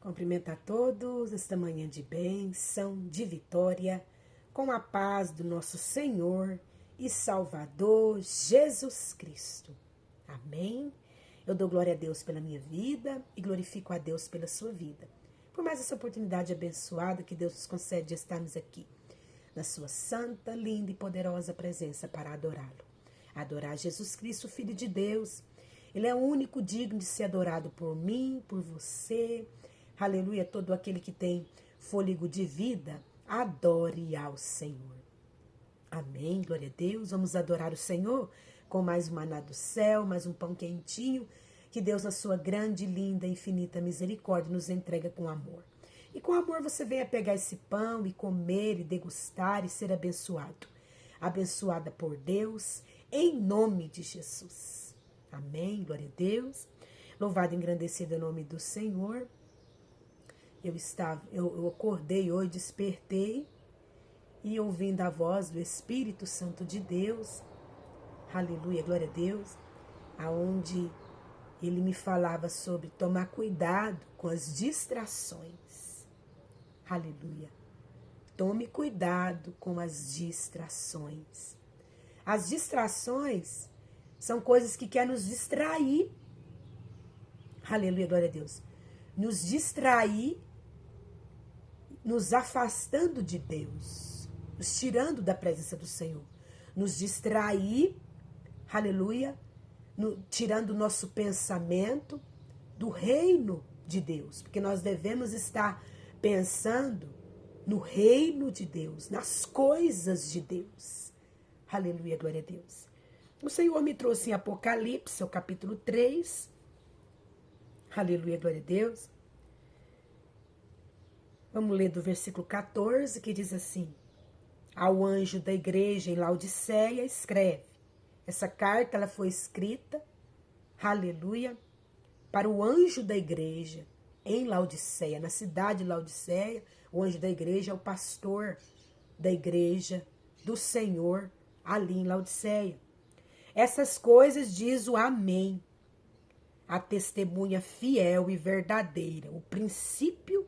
Cumprimento a todos esta manhã de bênção, de vitória, com a paz do nosso Senhor e Salvador Jesus Cristo. Amém? Eu dou glória a Deus pela minha vida e glorifico a Deus pela sua vida. Por mais essa oportunidade abençoada que Deus nos concede de estarmos aqui, na sua santa, linda e poderosa presença para adorá-lo. Adorar Jesus Cristo, Filho de Deus. Ele é o único digno de ser adorado por mim, por você. Aleluia, todo aquele que tem fôlego de vida, adore ao Senhor. Amém, glória a Deus. Vamos adorar o Senhor com mais um maná do céu, mais um pão quentinho, que Deus, na sua grande, linda, infinita misericórdia, nos entrega com amor. E com amor você venha pegar esse pão e comer e degustar e ser abençoado. Abençoada por Deus, em nome de Jesus. Amém, glória a Deus. Louvado e engrandecido é o nome do Senhor. Eu acordei hoje, despertei e ouvindo a voz do Espírito Santo de Deus, aleluia, glória a Deus, aonde ele me falava sobre tomar cuidado com as distrações, aleluia, tome cuidado com as distrações. As distrações são coisas que querem nos distrair, aleluia, glória a Deus, nos distrair, nos afastando de Deus, nos tirando da presença do Senhor, nos distrair, aleluia, tirando o nosso pensamento do reino de Deus, porque nós devemos estar pensando no reino de Deus, nas coisas de Deus, aleluia, glória a Deus. O Senhor me trouxe em Apocalipse, o capítulo 3, aleluia, glória a Deus. Vamos ler do versículo 14, que diz assim: ao anjo da igreja em Laodiceia, escreve. Essa carta ela foi escrita, aleluia, para o anjo da igreja em Laodiceia, na cidade de Laodiceia. O anjo da igreja é o pastor da igreja do Senhor ali em Laodiceia. Essas coisas diz o Amém, a testemunha fiel e verdadeira, o princípio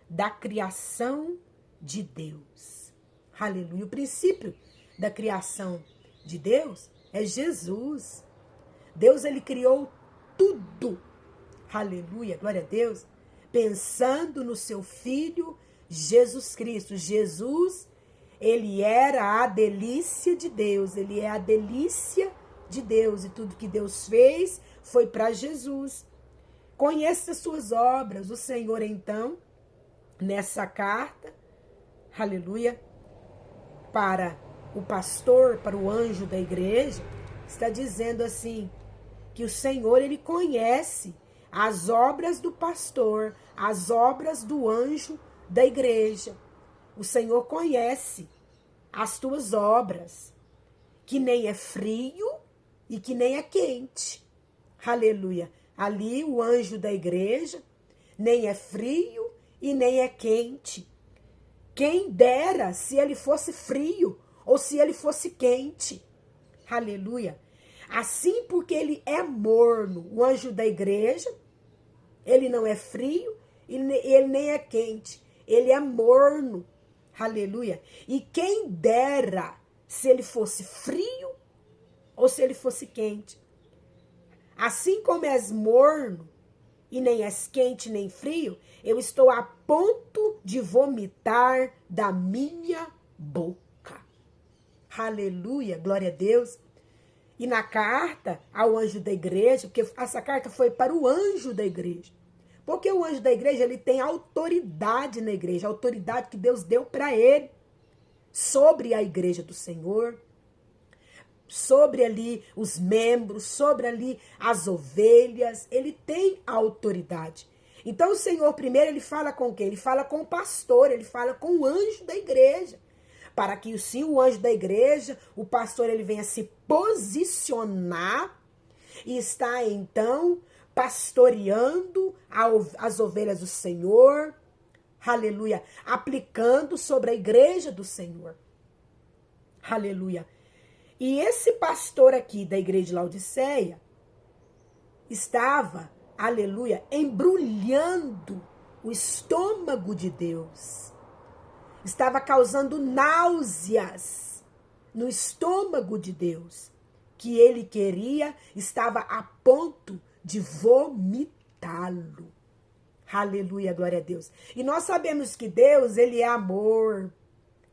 da criação de Deus. Aleluia. O princípio da criação de Deus é Jesus. Deus, ele criou tudo. Aleluia. Glória a Deus. Pensando no seu Filho Jesus Cristo. Jesus, ele era a delícia de Deus. Ele é a delícia de Deus. E tudo que Deus fez foi para Jesus. Conheça as suas obras. O Senhor, então, nessa carta, aleluia, para o pastor, para o anjo da igreja, está dizendo assim, que o Senhor, ele conhece as obras do pastor, as obras do anjo da igreja. O Senhor conhece as tuas obras, que nem é frio e que nem é quente. Aleluia. Ali o anjo da igreja nem é frio e nem é quente. Quem dera se ele fosse frio ou se ele fosse quente. Aleluia. Assim, porque ele é morno, o anjo da igreja, ele não é frio e ele nem é quente. Ele é morno. Aleluia. E quem dera se ele fosse frio ou se ele fosse quente. Assim como és morno, e nem és quente nem frio, eu estou a ponto de vomitar da minha boca. Aleluia, glória a Deus. E na carta ao anjo da igreja, porque essa carta foi para o anjo da igreja. Porque o anjo da igreja, ele tem autoridade na igreja, a autoridade que Deus deu para ele sobre a igreja do Senhor, sobre ali os membros, sobre ali as ovelhas, ele tem a autoridade. Então o Senhor primeiro, ele fala com quem? Ele fala com o pastor, ele fala com o anjo da igreja, para que sim, o anjo da igreja, o pastor, ele venha se posicionar e está então pastoreando as ovelhas do Senhor, aleluia, aplicando sobre a igreja do Senhor, aleluia. E esse pastor aqui da igreja de Laodiceia estava, aleluia, embrulhando o estômago de Deus. Estava causando náuseas no estômago de Deus, que ele queria, estava a ponto de vomitá-lo. Aleluia, glória a Deus. E nós sabemos que Deus, ele é amor.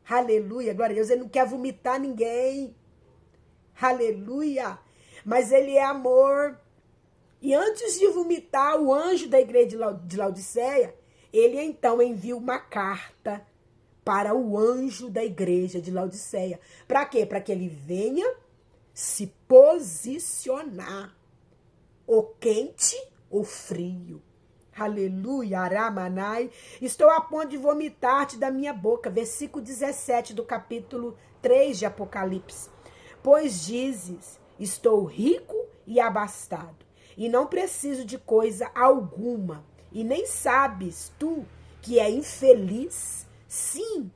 Aleluia, glória a Deus. Ele não quer vomitar ninguém. Aleluia. Mas ele é amor. E antes de vomitar o anjo da igreja de Laodiceia, ele então envia uma carta para o anjo da igreja de Laodiceia. Para quê? Para que ele venha se posicionar. Ou quente ou frio. Aleluia, Aramanai. Estou a ponto de vomitar-te da minha boca. Versículo 17 do capítulo 3 de Apocalipse. Pois dizes, estou rico e abastado, e não preciso de coisa alguma. E nem sabes tu que é infeliz, sim,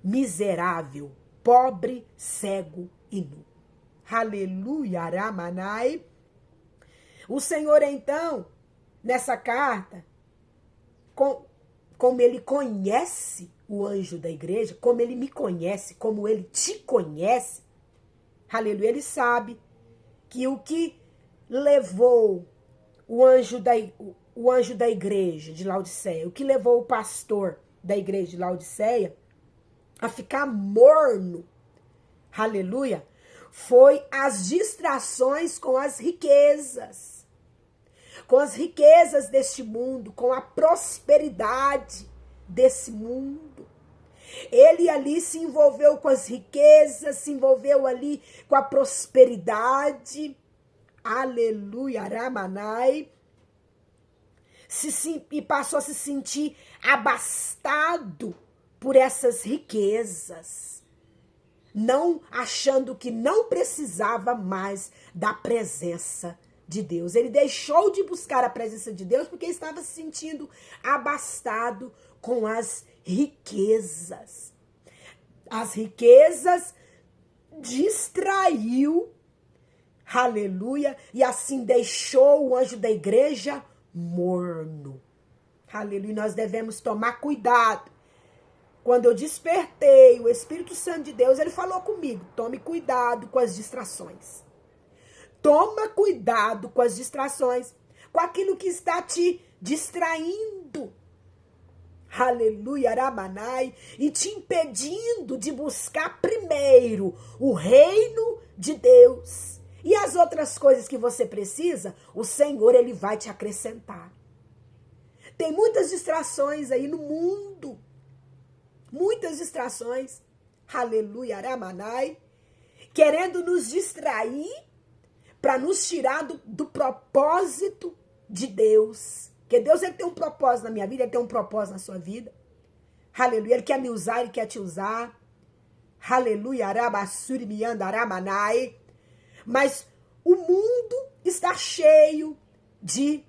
miserável, pobre, cego e nu. Aleluia, Aramanai. O Senhor, então, nessa carta, como ele conhece o anjo da igreja, como ele me conhece, como ele te conhece, aleluia, ele sabe que o que levou o anjo da igreja de Laodiceia, o que levou o pastor da igreja de Laodiceia a ficar morno, aleluia, foi as distrações com as riquezas deste mundo, com a prosperidade desse mundo. Ele ali se envolveu com as riquezas, se envolveu ali com a prosperidade. Aleluia, Aramanai. E passou a se sentir abastado por essas riquezas, não achando que não precisava mais da presença de Deus. Ele deixou de buscar a presença de Deus porque estava se sentindo abastado com as riquezas. As riquezas distraiu, aleluia, e assim deixou o anjo da igreja morno. Aleluia, nós devemos tomar cuidado. Quando eu despertei, o Espírito Santo de Deus, ele falou comigo, tome cuidado com as distrações. Toma cuidado com as distrações, com aquilo que está te distraindo. Aleluia, Aramanai, e te impedindo de buscar primeiro o reino de Deus. E as outras coisas que você precisa, o Senhor, ele vai te acrescentar. Tem muitas distrações aí no mundo. Muitas distrações. Aleluia, Aramanai. Querendo nos distrair para nos tirar do propósito de Deus. Porque Deus, ele tem um propósito na minha vida, ele tem um propósito na sua vida. Aleluia, ele quer me usar, ele quer te usar. Aleluia, Arabassuri, Mianda, Aramanai. Mas o mundo está cheio de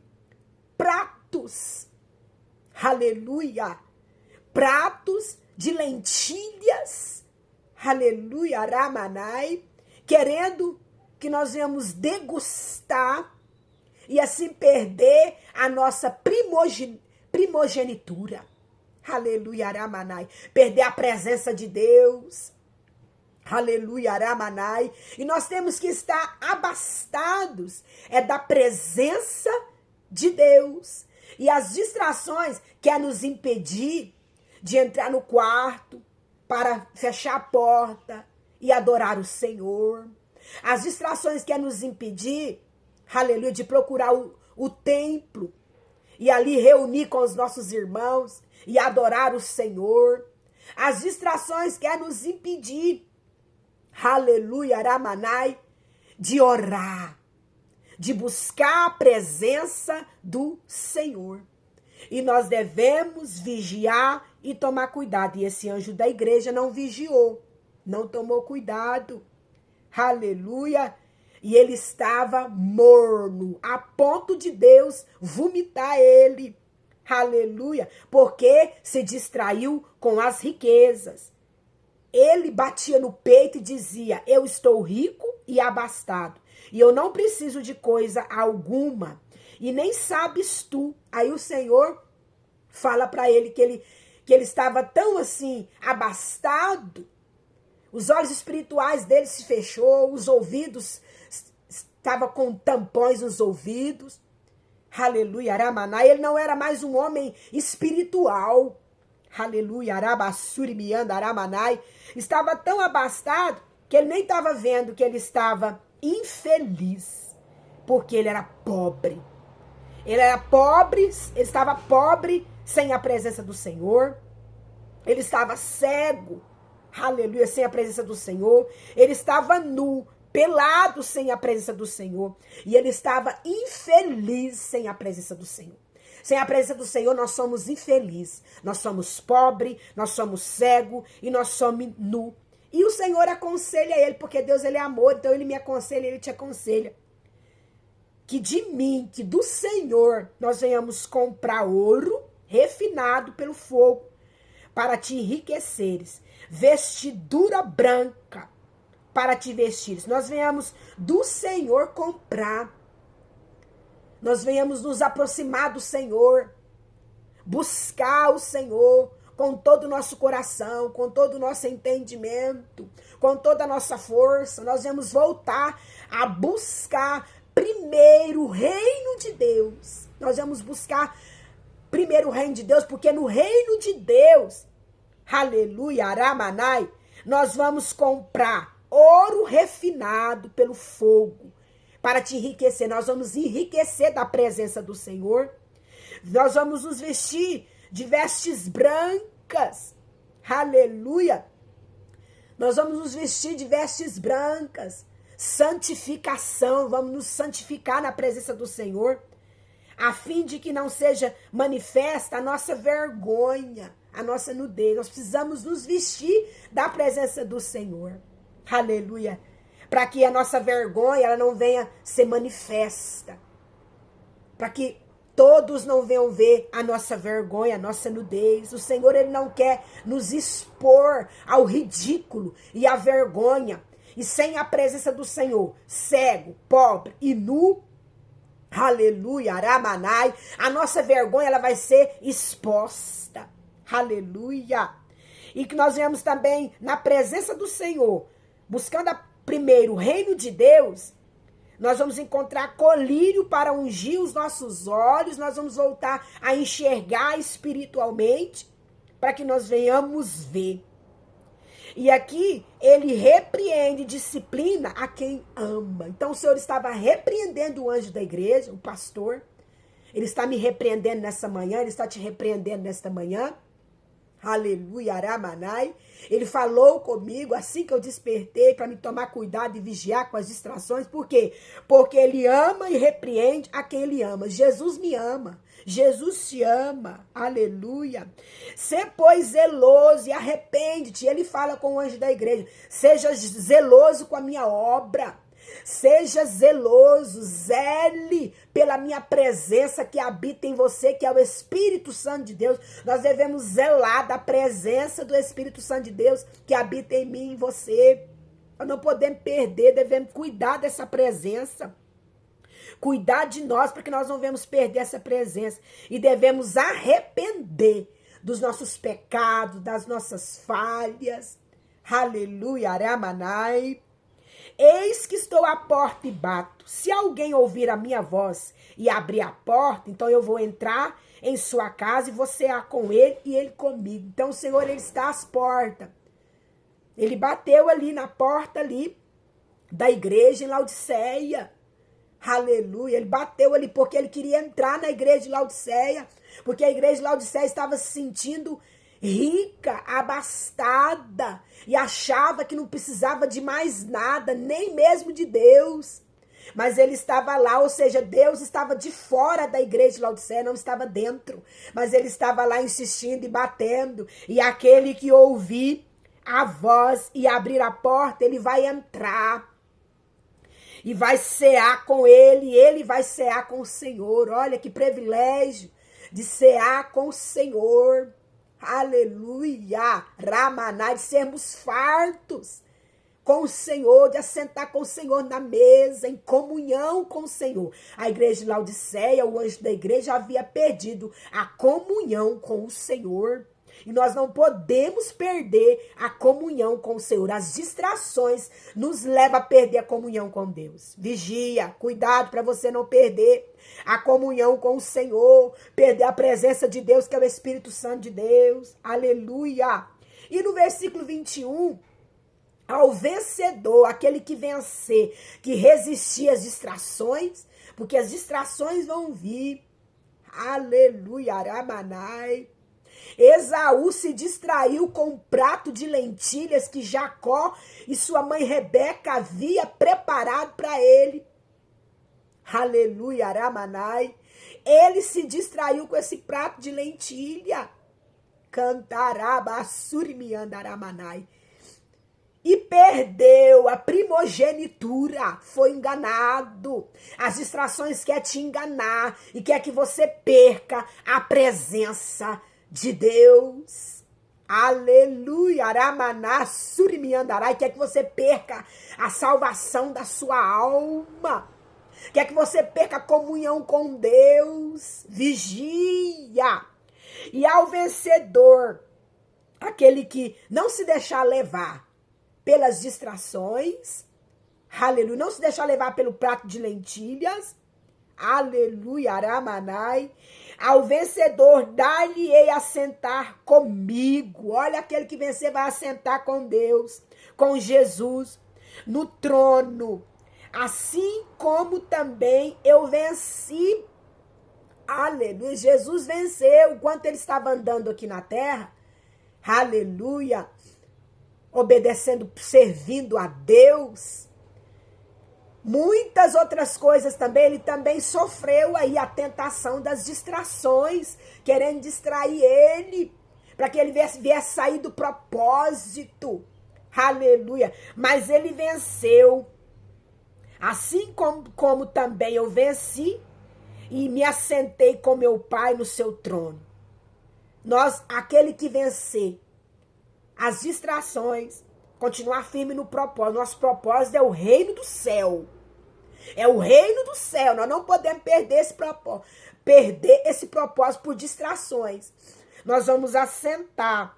pratos. Aleluia. Pratos de lentilhas. Aleluia, Aramanai. Querendo que nós venhamos degustar e assim perder a nossa primogenitura. Aleluia, Aramanai. Perder a presença de Deus. Aleluia, Aramanai. E nós temos que estar abastados da presença de Deus. E as distrações querem nos impedir de entrar no quarto para fechar a porta e adorar o Senhor. As distrações querem nos impedir, aleluia, de procurar o templo e ali reunir com os nossos irmãos e adorar o Senhor. As distrações querem nos impedir, aleluia, Aramanai, de orar, de buscar a presença do Senhor. E nós devemos vigiar e tomar cuidado. E esse anjo da igreja não vigiou, não tomou cuidado. Aleluia. E ele estava morno, a ponto de Deus vomitar ele. Aleluia. Porque se distraiu com as riquezas. Ele batia no peito e dizia, eu estou rico e abastado. E eu não preciso de coisa alguma. E nem sabes tu. Aí o Senhor, Fala para ele que ele estava tão assim, abastado, os olhos espirituais dele se fechou, os ouvidos estavam com tampões nos ouvidos. Aleluia, Aramanai. Ele não era mais um homem espiritual. Aleluia, Arabassuri, Mianda, Aramanai. Estava tão abastado que ele nem estava vendo que ele estava infeliz, porque ele era pobre. Ele era pobre, ele estava pobre sem a presença do Senhor. Ele estava cego, aleluia, sem a presença do Senhor. Ele estava nu, pelado sem a presença do Senhor. E ele estava infeliz sem a presença do Senhor. Sem a presença do Senhor, nós somos infelizes. Nós somos pobres, nós somos cegos e nós somos nu. E o Senhor aconselha ele, porque Deus ele é amor, então ele me aconselha, ele te aconselha. Que de mim, que do Senhor, nós venhamos comprar ouro refinado pelo fogo, para te enriqueceres, vestidura branca, para te vestires. Nós venhamos do Senhor comprar. Nós venhamos nos aproximar do Senhor, buscar o Senhor com todo o nosso coração, com todo o nosso entendimento, com toda a nossa força. Nós vamos voltar a buscar primeiro o reino de Deus. Nós vamos buscar primeiro o reino de Deus, porque no reino de Deus, aleluia, Aramanai, nós vamos comprar ouro refinado pelo fogo, para te enriquecer. Nós vamos enriquecer da presença do Senhor. Nós vamos nos vestir de vestes brancas. Aleluia. Nós vamos nos vestir de vestes brancas. Santificação. Vamos nos santificar na presença do Senhor, a fim de que não seja manifesta a nossa vergonha, a nossa nudez. Nós precisamos nos vestir da presença do Senhor. Aleluia. Para que a nossa vergonha ela não venha ser manifesta. Para que todos não venham ver a nossa vergonha, a nossa nudez. O Senhor ele não quer nos expor ao ridículo e à vergonha. E sem a presença do Senhor, cego, pobre e nu, aleluia, Aramanai, a nossa vergonha ela vai ser exposta. Aleluia. E que nós venhamos também na presença do Senhor, buscando primeiro o reino de Deus. Nós vamos encontrar colírio para ungir os nossos olhos. Nós vamos voltar a enxergar espiritualmente, para que nós venhamos ver. E aqui ele repreende, disciplina a quem ama. Então o Senhor estava repreendendo o anjo da igreja, o pastor. Ele está me repreendendo nessa manhã, ele está te repreendendo nesta manhã. Aleluia, Aramanai. Ele falou comigo assim que eu despertei para me tomar cuidado e vigiar com as distrações. Por quê? Porque ele ama e repreende a quem ele ama. Jesus me ama. Jesus te ama. Aleluia. Sê, pois, zeloso e arrepende-te. Ele fala com o anjo da igreja. Seja zeloso com a minha obra. Seja zeloso, zele pela minha presença que habita em você, que é o Espírito Santo de Deus. Nós devemos zelar da presença do Espírito Santo de Deus que habita em mim e em você. Nós não podemos perder, devemos cuidar dessa presença. Cuidar de nós para que nós não venhamos perder essa presença. E devemos arrepender dos nossos pecados, das nossas falhas. Aleluia, Aramanai. Eis que estou à porta e bato. Se alguém ouvir a minha voz e abrir a porta, então eu vou entrar em sua casa e vou cear com ele e ele comigo. Então o Senhor ele está às portas. Ele bateu ali na porta ali da igreja em Laodiceia. Aleluia. Ele bateu ali porque ele queria entrar na igreja de Laodiceia, porque a igreja de Laodiceia estava se sentindo rica, abastada, e achava que não precisava de mais nada, nem mesmo de Deus. Mas ele estava lá, ou seja, Deus estava de fora da igreja de Laodiceia, não estava dentro. Mas ele estava lá insistindo e batendo. E aquele que ouvir a voz e abrir a porta, ele vai entrar. E vai cear com ele, e ele vai cear com o Senhor. Olha que privilégio de cear com o Senhor. Aleluia, Ramanai, de sermos fartos com o Senhor, de assentar com o Senhor na mesa, em comunhão com o Senhor. A igreja de Laodiceia, o anjo da igreja, havia perdido a comunhão com o Senhor. E nós não podemos perder a comunhão com o Senhor. As distrações nos levam a perder a comunhão com Deus. Vigia, cuidado para você não perder a comunhão com o Senhor, perder a presença de Deus, que é o Espírito Santo de Deus. Aleluia! E no versículo 21, ao vencedor, aquele que vencer, que resistir às distrações, porque as distrações vão vir. Aleluia, Aramanai. Esaú se distraiu com um prato de lentilhas que Jacó e sua mãe Rebeca havia preparado para ele. Aleluia, Aramanai. Ele se distraiu com esse prato de lentilha. Cantaraba, Surimiandaramanai. E perdeu a primogenitura, foi enganado. As distrações querem te enganar e quer que você perca a presença de Deus. Aleluia, Aramaná, Surimiandarai, quer que você perca a salvação da sua alma. Quer que você perca a comunhão com Deus. Vigia. E ao vencedor, aquele que não se deixar levar pelas distrações, aleluia, não se deixar levar pelo prato de lentilhas, aleluia, Aramanai, ao vencedor dar-lhe-ei a sentar comigo. Olha, aquele que vencer vai assentar com Deus, com Jesus, no trono, assim como também eu venci. Aleluia, Jesus venceu enquanto ele estava andando aqui na terra, aleluia, obedecendo, servindo a Deus. Muitas outras coisas também, ele também sofreu aí a tentação das distrações, querendo distrair ele, para que ele viesse sair do propósito, aleluia, mas ele venceu, assim como também eu venci, e me assentei com meu Pai no seu trono. Aquele que vencer as distrações, continuar firme no propósito. Nosso propósito é o reino do céu. É o reino do céu. Nós não podemos perder esse propósito por distrações. Nós vamos assentar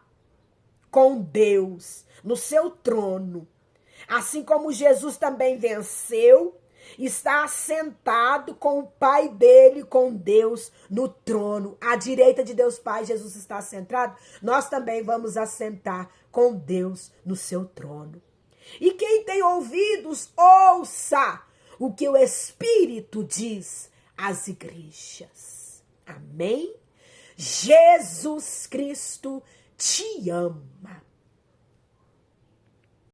com Deus no seu trono. Assim como Jesus também venceu, está assentado com o Pai dele, com Deus no trono. À direita de Deus Pai, Jesus está assentado. Nós também vamos assentar com Deus no seu trono. E quem tem ouvidos, ouça o que o Espírito diz às igrejas. Amém? Jesus Cristo te ama.